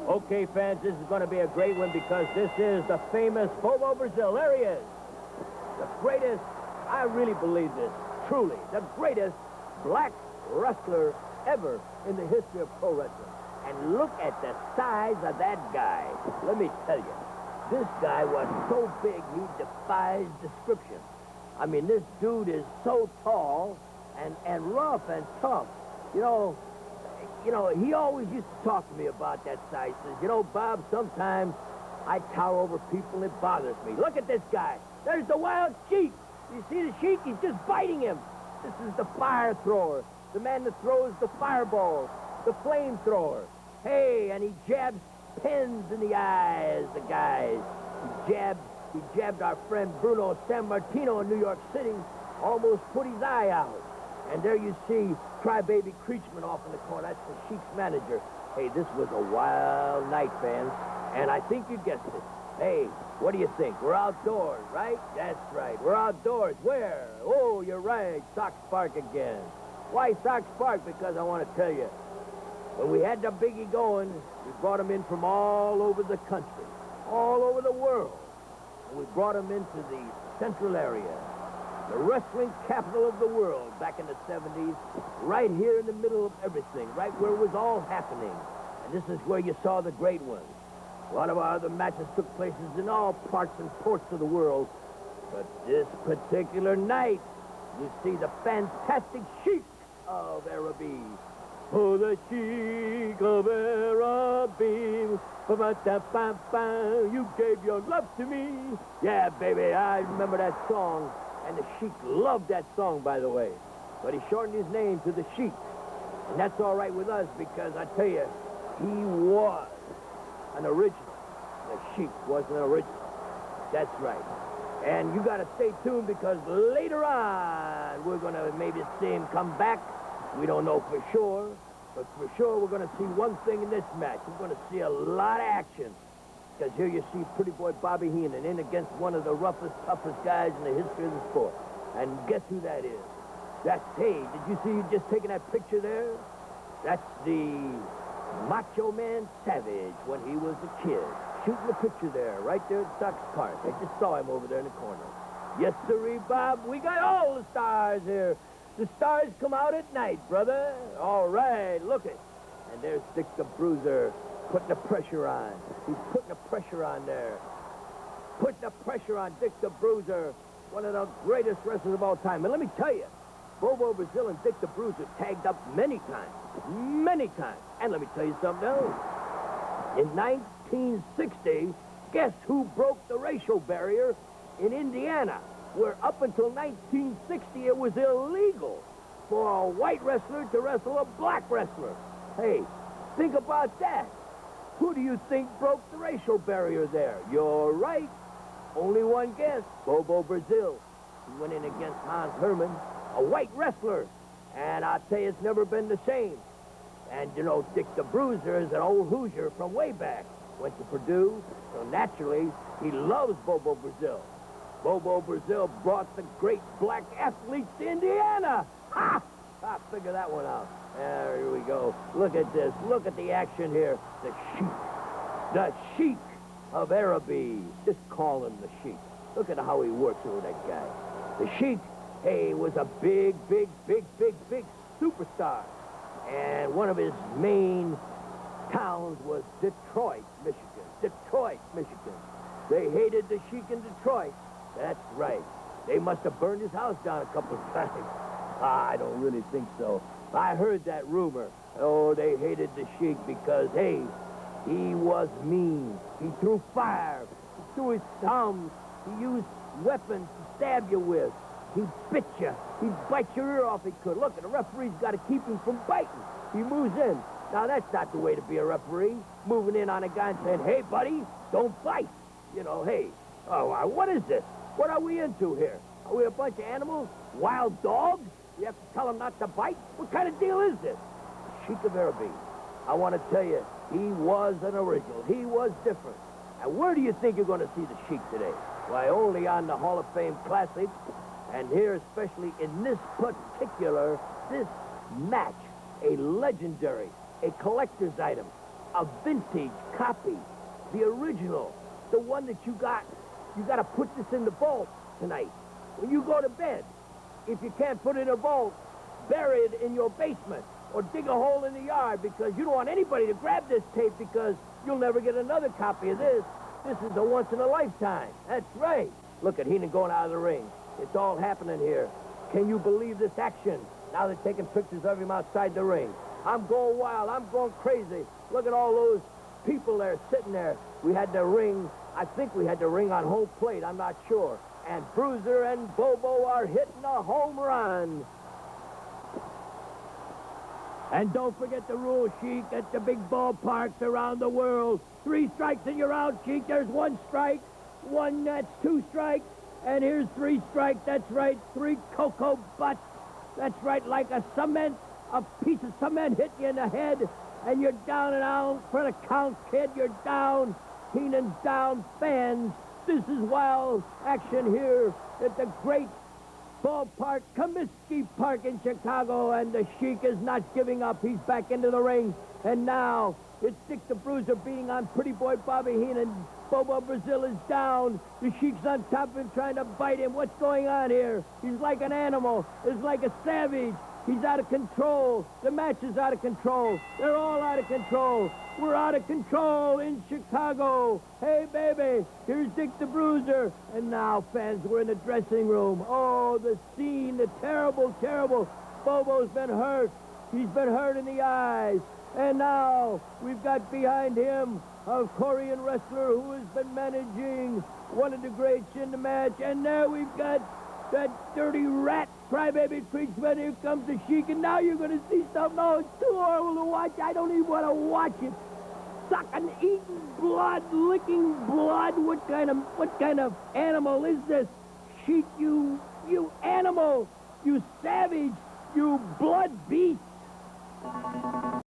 Okay, fans, this is going to be a great one because this is the famous Bobo Brazil. There he is. The greatest, I really believe this, truly, the greatest black wrestler ever in the history of pro wrestling. And look at the size of that guy. Let me tell you, this guy was so big he defies description. I mean, this dude is so tall and rough and tough. You know, he always used to talk to me about that size. He says, you know, Bob, sometimes I tower over people and it bothers me. Look at this guy. There's the wild Sheik. You see the Sheik? He's just biting him. This is the fire thrower. The man that throws the fireball, the flamethrower. Hey, and he jabs pins in the eyes, the guys. He jabbed our friend Bruno San Martino in New York City, almost put his eye out. And there you see Crybaby Creechman off in the corner. That's the Sheik's manager. Hey, this was a wild night, fans. And I think you guessed it. Hey, what do you think? We're outdoors, right? That's right. We're outdoors. Where? Oh, you're right. Sox Park again. Why Sox Park? Because I want to tell you, when we had the biggie going, we brought him in from all over the country, all over the world. And we brought him into the central area, the wrestling capital of the world back in the 70s, right here in the middle of everything, right where it was all happening. And this is where you saw the great ones. A lot of our other matches took places in all parts and ports of the world. But this particular night, you see the fantastic Sheik of Araby. Oh, the Sheik of Araby. You gave your love to me. Yeah, baby, I remember that song. And the Sheik loved that song, by the way. But he shortened his name to the Sheik. And that's all right with us because I tell you, he was an original. The Sheik was an original. That's right. And you got to stay tuned because later on, we're going to maybe see him come back. We don't know for sure. But for sure, we're going to see one thing in this match. We're going to see a lot of action. Because here you see pretty boy Bobby Heenan in against one of the roughest, toughest guys in the history of the sport. And guess who that is? That's, hey, did you see you just taking that picture there? That's the Macho Man Savage when he was a kid. Shooting the picture there, right there at Sox Park. I just saw him over there in the corner. Yes, sirree, Bob. We got all the stars here. The stars come out at night, brother. All right, look it. And there's Dick the Bruiser putting the pressure on. He's putting the pressure on there. Putting the pressure on Dick the Bruiser, one of the greatest wrestlers of all time. And let me tell you, Bobo Brazil and Dick the Bruiser tagged up many times. Many times. And let me tell you something else. In 1960, guess who broke the racial barrier in Indiana, where up until 1960 it was illegal for a white wrestler to wrestle a black wrestler. Hey, think about that. Who do you think broke the racial barrier there? You're right. Only one guess. Bobo Brazil. He went in against Hans Herman, a white wrestler. And I'll tell you, it's never been the same. And, you know, Dick the Bruiser is an old Hoosier from way back. Went to Purdue, so naturally, he loves Bobo Brazil. Bobo Brazil brought the great black athletes to Indiana. Ha! I figure that one out. There we go. Look at this. Look at the action here. The Sheik. The Sheik of Araby. Just call him the Sheik. Look at how he works with that guy. The Sheik, hey, was a big superstar. And one of his main towns was Detroit, Michigan. Detroit, Michigan. They hated the Sheik in Detroit. That's right. They must have burned his house down a couple of times. I don't really think so. I heard that rumor. Oh, they hated the Sheik because, hey, he was mean. He threw fire. He threw his thumbs. He used weapons to stab you with. He bit you. He'd bite your ear off if he could. Look, the referee's got to keep him from biting. He moves in. Now, that's not the way to be a referee. Moving in on a guy and saying, hey, buddy, don't bite. You know, hey, oh, what is this? What are we into here? Are we a bunch of animals? Wild dogs? You have to tell them not to bite? What kind of deal is this? Sheik of Araby. I want to tell you, he was an original. He was different. And where do you think you're going to see the Sheik today? Why, only on the Hall of Fame Classic. And here, especially in this particular, this match, a legendary, a collector's item. a vintage copy, the original, the one that you got to put this in the vault tonight. When you go to bed, if you can't put it in a vault, bury it in your basement or dig a hole in the yard because you don't want anybody to grab this tape because you'll never get another copy of this. This is a once-in-a-lifetime. That's right. Look at Heenan going out of the ring. It's all happening here. Can you believe this action? Now they're taking pictures of him outside the ring. I'm going wild. I'm going crazy. Look at all those people there sitting there. We had the ring. I think we had the ring on home plate. I'm not sure. And Bruiser and Bobo are hitting a home run. And don't forget the rule, Sheik, at the big ballparks around the world. 3 strikes and you're out, Sheik. There's 1 strike. 1, that's 2 strikes. And here's 3 strikes. That's right, 3 cocoa butts. That's right, like a piece of cement hit you in the head. And you're down and out for the count, kid. You're down. Heenan's down. Fans, this is wild action here at the great ballpark, Comiskey Park in Chicago, and the Sheik is not giving up. He's back into the ring, and now it's Dick the Bruiser beating on Pretty Boy Bobby Heenan. Bobo Brazil is down. The Sheik's on top of him trying to bite him. What's going on here? He's like an animal. He's like a savage. He's out of control. The match is out of control. They're all out of control. We're out of control in Chicago. Hey, baby, here's Dick the Bruiser. And now, fans, we're in the dressing room. Oh, the scene, the terrible, terrible. Bobo's been hurt. He's been hurt in the eyes. And now, we've got behind him a Korean wrestler who has been managing one of the greats in the match. And there we've got that dirty rat, Crybaby Preachman. Here comes the Sheik, and now you're going to see something. Oh, it's too horrible to watch. I don't even want to watch it. Sucking, eating blood, licking blood. What kind of animal is this? Sheik, you animal, you savage, you blood beast.